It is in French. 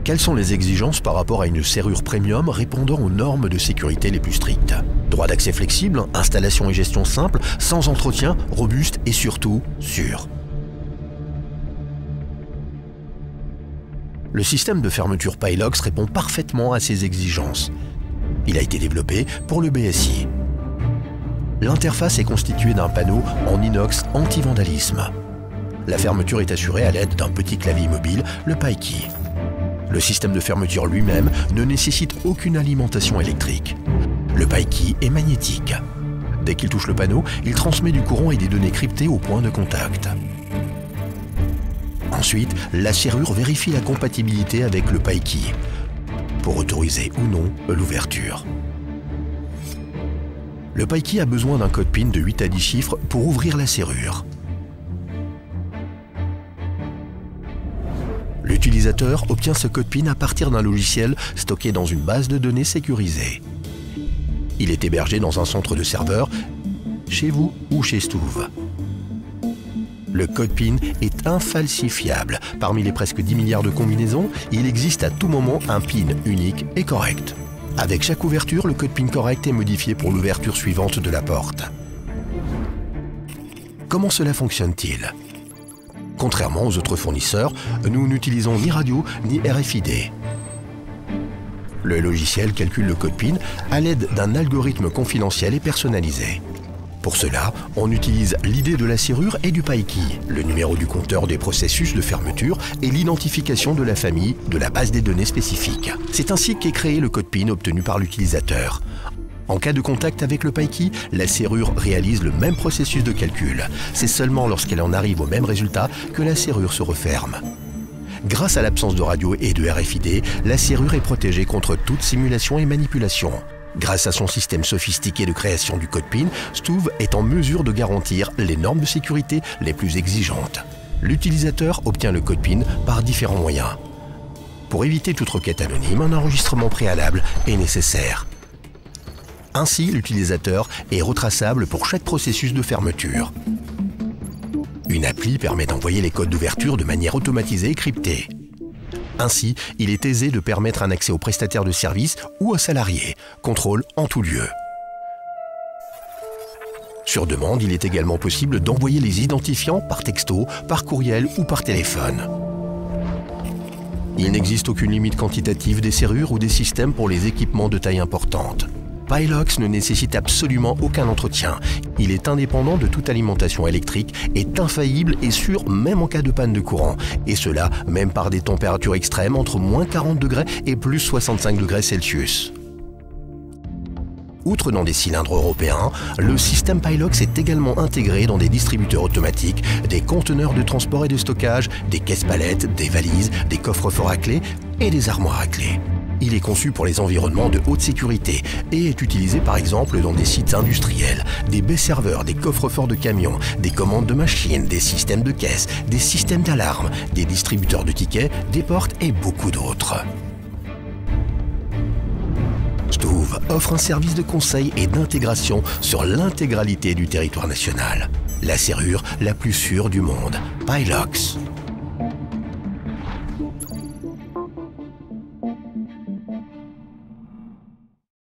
Quelles sont les exigences par rapport à une serrure premium répondant aux normes de sécurité les plus strictes? Droit d'accès flexible, installation et gestion simple, sans entretien, robuste et surtout sûr. Le système de fermeture Pilox répond parfaitement à ces exigences. Il a été développé pour le BSI. L'interface est constituée d'un panneau en inox anti-vandalisme. La fermeture est assurée à l'aide d'un petit clavier mobile, le PiKey. Le système de fermeture lui-même ne nécessite aucune alimentation électrique. Le PiKey est magnétique. Dès qu'il touche le panneau, il transmet du courant et des données cryptées au point de contact. Ensuite, la serrure vérifie la compatibilité avec le PiKey pour autoriser ou non l'ouverture. Le PiKey a besoin d'un code PIN de 8 à 10 chiffres pour ouvrir la serrure. L'utilisateur obtient ce code PIN à partir d'un logiciel stocké dans une base de données sécurisée. Il est hébergé dans un centre de serveur, chez vous ou chez Stouv. Le code PIN est infalsifiable. Parmi les presque 10 milliards de combinaisons, il existe à tout moment un PIN unique et correct. Avec chaque ouverture, le code PIN correct est modifié pour l'ouverture suivante de la porte. Comment cela fonctionne-t-il? Contrairement aux autres fournisseurs, nous n'utilisons ni radio ni RFID. Le logiciel calcule le code PIN à l'aide d'un algorithme confidentiel et personnalisé. Pour cela, on utilise l'ID de la serrure et du PiKey, le numéro du compteur des processus de fermeture et l'identification de la famille de la base des données spécifique. C'est ainsi qu'est créé le code PIN obtenu par l'utilisateur. En cas de contact avec le PiKey, la serrure réalise le même processus de calcul. C'est seulement lorsqu'elle en arrive au même résultat que la serrure se referme. Grâce à l'absence de radio et de RFID, la serrure est protégée contre toute simulation et manipulation. Grâce à son système sophistiqué de création du code PIN, Stouv est en mesure de garantir les normes de sécurité les plus exigeantes. L'utilisateur obtient le code PIN par différents moyens. Pour éviter toute requête anonyme, un enregistrement préalable est nécessaire. Ainsi, l'utilisateur est retraçable pour chaque processus de fermeture. Une appli permet d'envoyer les codes d'ouverture de manière automatisée et cryptée. Ainsi, il est aisé de permettre un accès aux prestataires de services ou aux salariés. Contrôle en tout lieu. Sur demande, il est également possible d'envoyer les identifiants par texto, par courriel ou par téléphone. Il n'existe aucune limite quantitative des serrures ou des systèmes pour les équipements de taille importante. Pilox ne nécessite absolument aucun entretien. Il est indépendant de toute alimentation électrique, est infaillible et sûr même en cas de panne de courant. Et cela même par des températures extrêmes entre moins 40 degrés et plus 65 degrés Celsius. Outre dans des cylindres européens, le système Pilox est également intégré dans des distributeurs automatiques, des conteneurs de transport et de stockage, des caisses-palettes, des valises, des coffres-forts à clés et des armoires à clés. Il est conçu pour les environnements de haute sécurité et est utilisé par exemple dans des sites industriels, des baies-serveurs, des coffres-forts de camions, des commandes de machines, des systèmes de caisse, des systèmes d'alarme, des distributeurs de tickets, des portes et beaucoup d'autres. Stouv offre un service de conseil et d'intégration sur l'intégralité du territoire national. La serrure la plus sûre du monde, Pilox.